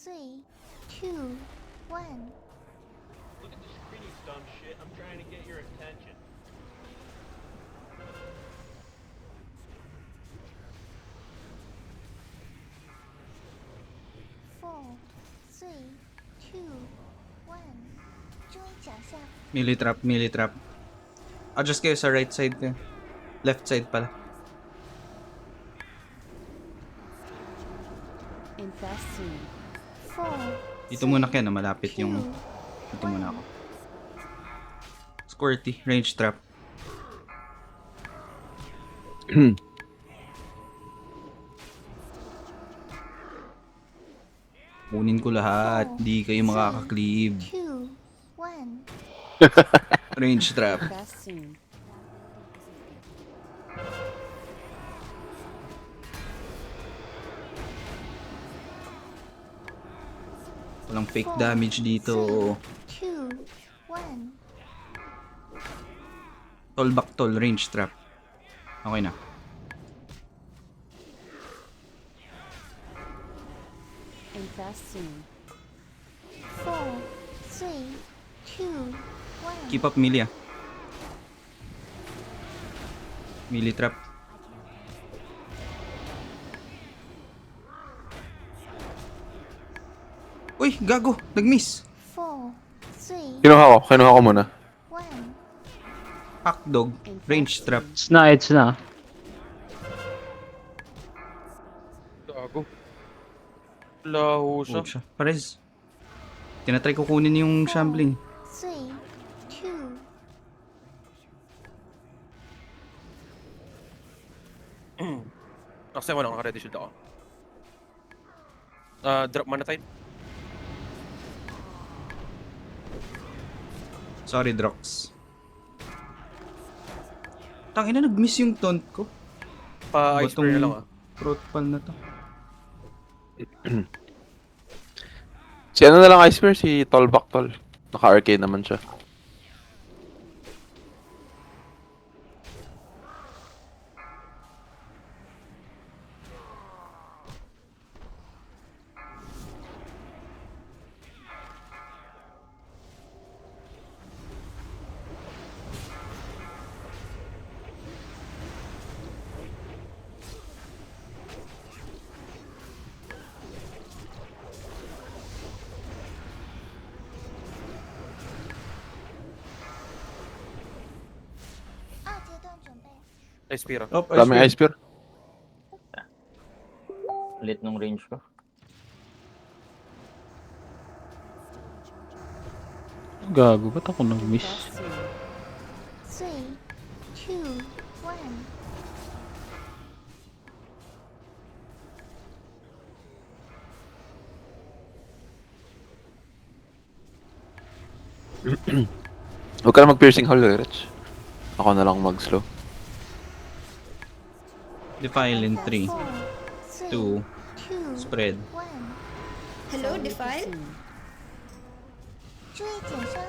3, 2, 1. Look at the screen, you dumb shit. I'm trying to get your attention. Four, three, two, one. 注意脚下。 Melee trap. Adjust kayo sa right side kayo. Left side pala. Infest soon. 4, Dito muna kayo na malapit yung... Dito muna ako. Squirty, range trap. Kunin ko lahat. Di kayo makaka-cleave. 2, 1. Range trap. Infest soon. Walang fake damage dito. 2, 1. Tol back tol, range trap. Okay na. Infest soon. 4, 3, 2, 1. Keep up melee ah. Melee trap. Uy, gago! Nag-miss! 4, 3, Kinuha ko muna. 1. Hackdog, range trap. It's na. Gago. Laho siya. Oh, siya. Pares. Tinatry ko kunin yung shambling. 3, 2. Kasi wala, naka-ready shield ako. Drop mana tayo. Sorry, Drox. Tangina, nag-miss yung taunt ko. Pa-ice spray na lang ah. Throat pal na to. Si ano na lang Icebear, si Tolbak Tol. Naka-arcade naman siya. Ice spear ah. Oh, Daming Icebear. Lit nung range ko. Gago, ba't ako nag-miss? Infest soon. 3, 2, 1. Huwag ka na mag-piercing hole, Rich. Ako na lang mag-slow. Defile in 3, 2, 2, spread. 1. Hello, Defile? Soon. 注意减伤。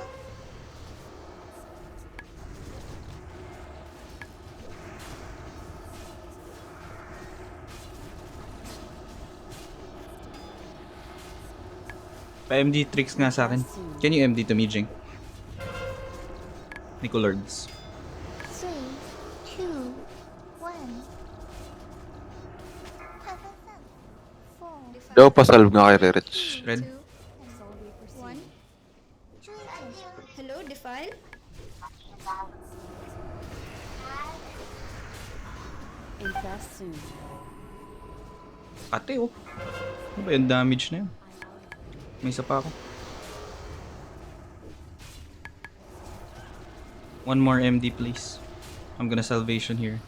Pa-MD tricks nga sa akin. Can you MD to me, Jing? Nicolords. 3, 2, 1. 快分散。4， Daw pa-salve nga kay Rich. Red. 1. 注意减伤。 Hello, Defile? Infest soon. Ate, oh. Ano ba yung damage na yun? May isa pa ako. One more MD, please. I'm gonna salvation here.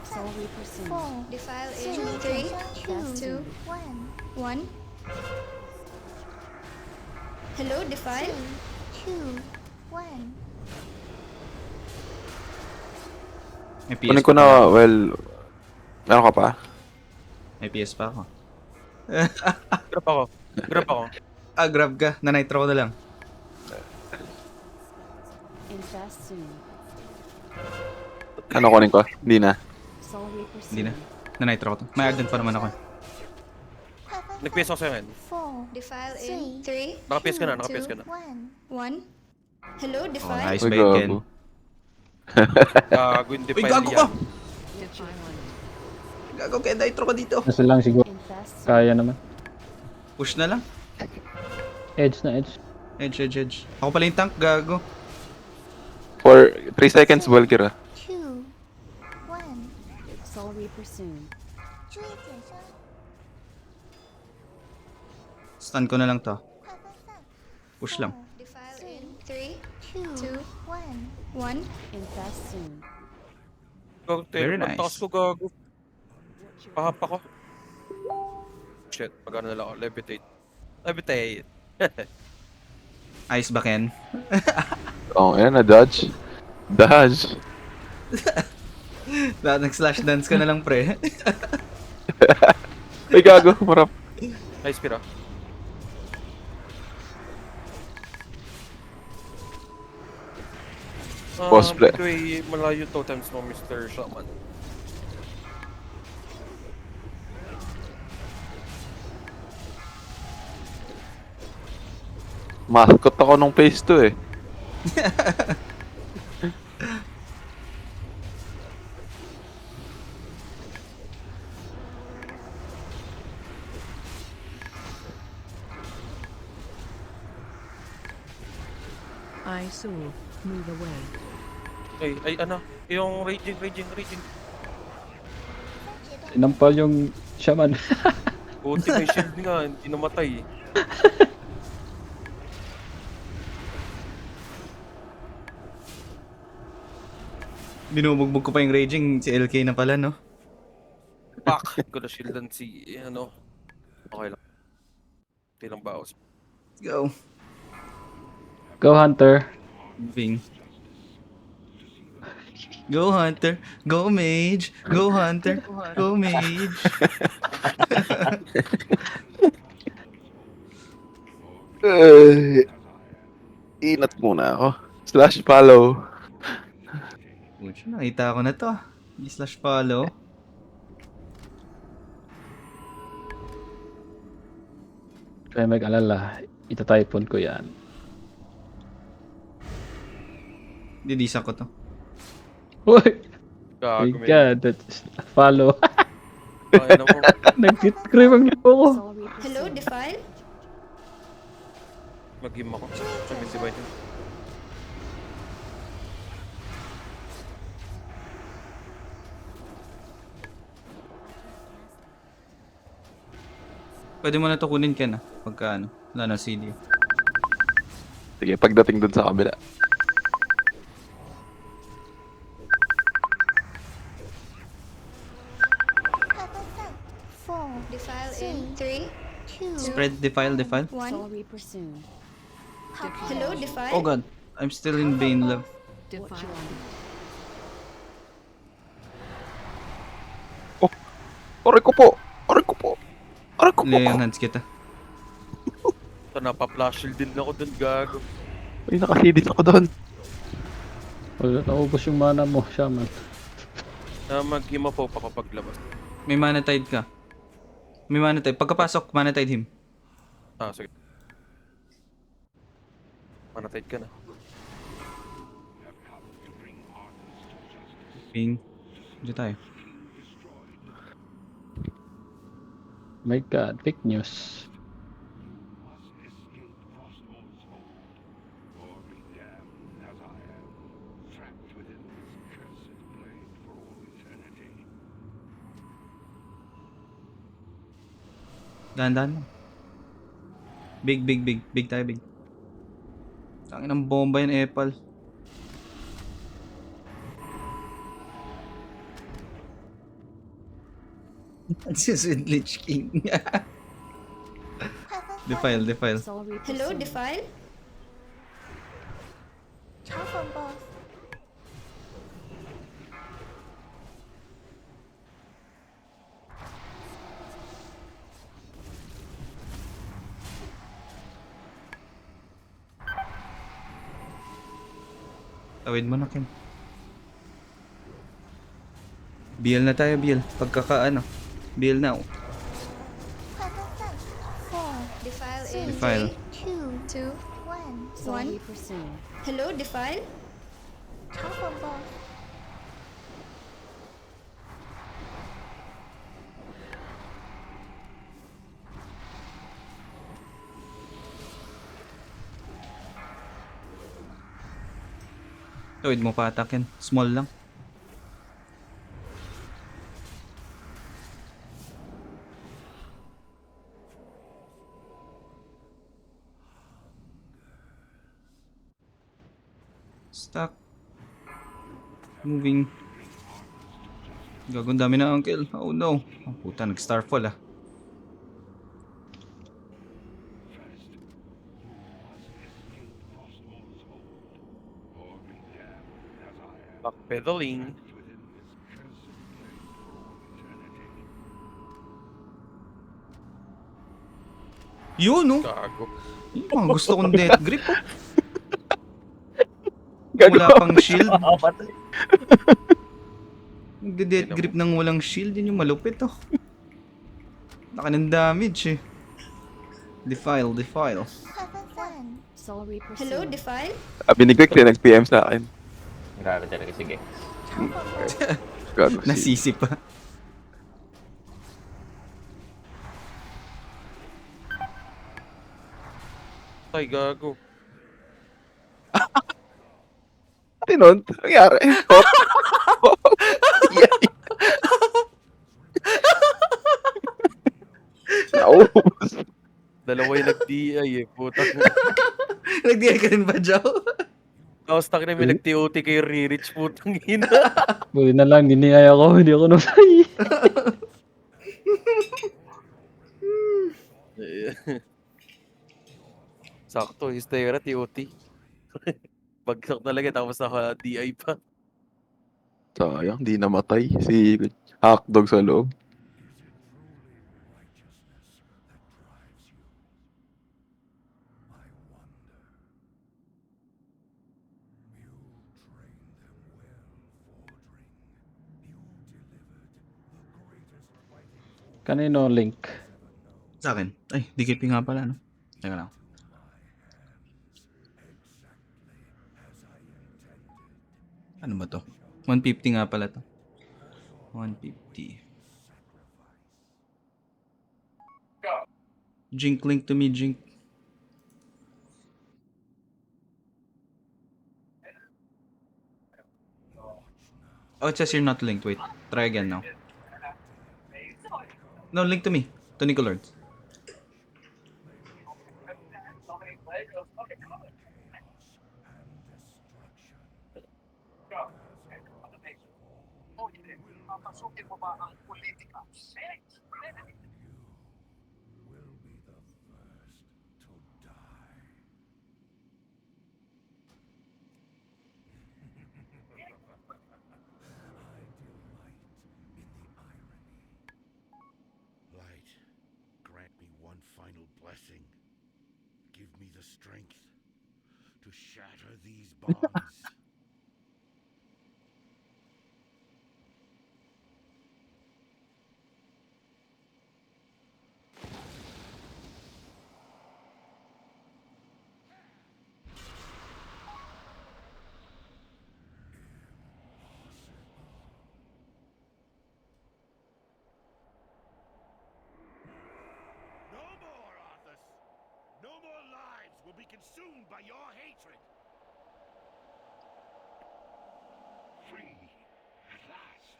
Soul Reaper soon. 4， Defile 注 in 意 3, 减伤。 2, 1， 1. Hello, 3， Defile? 2， 1。 May PS Kunin ko pa. na, well... Meron ka pa? May PS pa ako. Grab ako. Grab ako. Ah, grab ka. Na-nitro ko na lang. Infest soon. Ano kunin ko? Hindi na. Soul Reaper Hindi na. soon. Na-nitro ko to. May ardent pa naman ako. Nag-PS ako sa'yo ngayon. 4, Defile in 3, Naka-PS ka na, naka-PS ka na. 1. 1. Hello, Oh, Defile. nice Uy, bait, Ken. gago. Gago yung Uy, defile gago yan. ka! Gago, Ken. Nitro ka dito. Nasa lang siguro. Infest soon. Kaya naman. Push na lang. Edge na edge. Edge. Ako pala yung tank, gago. For 3 seconds, Valkyra. 2, 1， Soul Reaper soon. 注意减伤， Stun ko na lang to. 快分散。 Push lang. Defile in 3, 2, 1。 1. Infest soon. Gago, Very ang nice. takas ko, gago. Pahap ako. Shit, magano na lang ako. Levitate. Ice ba, Ken? Oh, ayan na, dodge. Dodge. Nag-slash dance ka na lang, pre. Ay, gago. Marap. Nice, Pira. Boss play. Ito ay malayo totems mo, Mr. Shaman. Mascot ako nung phase 2 eh. I saw. Move away. Ay, ano? Yung raging. Sinampal yung shaman. Buti may shield nga, hindi namatay. Binubugbog ko pa yung raging. Si LK na pala, no? Pak! Ko na shieldan si, ano. Okay lang. Tilang bawas. Let's go. Go Hunter. Bing. Go Hunter. Go Mage. Go Hunter. Go Mage. Inat muna ako. Slash follow. Pucha, nakita ko na to. I-slash follow. Kaya mag-alala. Ita-typhoon ko yan. Didisa ko to. Uy! My Gago, God, that's follow. Ay, naman. Nag-scream ang lipo ko. Soul Reaper Hello, soon. Defile. Mag-game ako. I mean, divide yun. Pwede mo na to kunin, Ken, ah. Pagka ano. Wala na CD. Sige, pagdating dun sa kabila.快分散。4, Defile in 3, 2, Spread, defile. 1. Soul Reaper soon. 好看。 Hello, Defile. Oh god. I'm still in Bane love. Defile. Aray ko po! Aray ko po! Aray ko po! Leon hands kita. Ito, napa-flash shield din ako dun, gago. Ay, nakasidit ako doon. Wala, naubos yung mana mo, shaman. Mag-game po pa kapag labas. May mana tide ka. May mana tide. Pagkapasok, mana tide him. Ah, sige. Manatide ka na. Bing. Diyan tayo. My God, fake news. Dahan-dahan lang. Big. Big tayo, big. Tangin ng bomba yan, Epal. Sweet Lich King. 快分散。 defile. Soul Reaper Hello, soon. Defile. 嘲讽 boss。 Tawid mo na, Ken. BL na tayo, BL. Pagkakaano. BL now. 快分散，four, Defile three, in Defile. two, two. one， Soul Reaper soon. Hello, Defile. 长风暴， Tuwid mo pa attack yan. Small lang. Stuck. Moving. Gagong dami na uncle. Oh no. Oh, puta, nag-starfall ah. Backpedaling. Yun no. Gago. Yung mga gusto kong death grip oh. Gago. Wala pang shield. Nagde-death grip ng walang shield. Yun yung malupit oh. Laki ng damage eh. Defile, defile. 快分散， Soul Reaper Hello, soon. Defile. Sabi ni Quick, nag-PM sa akin. Grabe talaga, sige. 长风暴， Gago si... Nasisi pa. Ay, gago. Tinon, nangyari. Naubos. Dalawa yung nag-DI eh, putang. Nag-DI ka rin ba, Joe? Tapos takin na may nag-TOT kay Ririch, putang ina. Buti na lang, diniyay ako, hindi ako namatay. Sakto, Hystera, TOT. Bagsak talaga, tapos naka-DI pa. Sayang, di namatay. Si Hackdog sa loob. Kanino link? Sa akin. Ay, DKP nga pala, no? Teka lang. Ano ba to? 150 nga pala to. 150. Jink, link to me, Jink. Oh, it says you're not linked. Wait. Try again now. No, link to me. To Nicolord. Light, grant me one final blessing. Give me the strength to shatter these bonds. No more, Arthas! No more lives will be consumed by your hatred! Free, at last.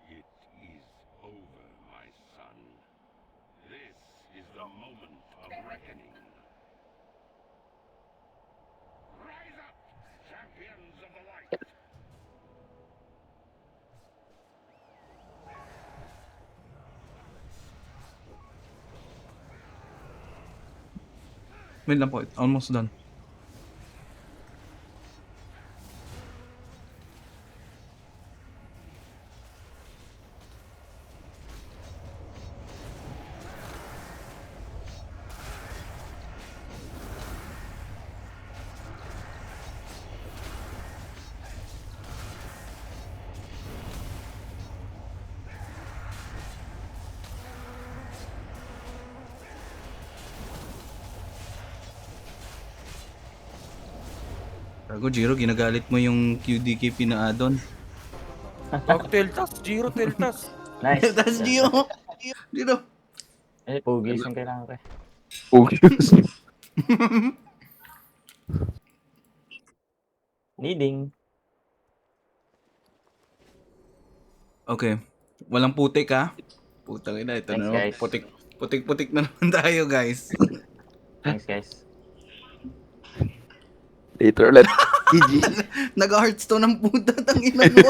It is over, my son. This is the moment of reckoning. Rise up, champions of the light! Wait lang po. Almost done. Gago, Jiro, ginagalit mo yung QDKP na add-on. Teltas, Jiro, Teltas. Nice. Tapos Jiro! Jiro! Eh, pugis yung kailangan ko eh. Focus. Leading. Okay. Walang putik ha. Putang ina, ito Thanks, na naman. guys. Putik na naman tayo, guys. Thanks, guys. Later ulit. GG. Nag-heartstone ang puta, tangina mo.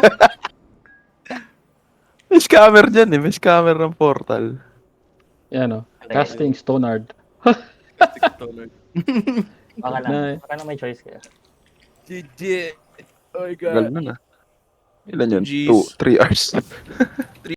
May scammer dyan eh. May scammer ng portal. Yan o. Casting Stonard. Baka Nice. lang may choice kaya. GG. Oh my God. Gal nun ah. Ilan yun? Jeez. 2, 3 hours.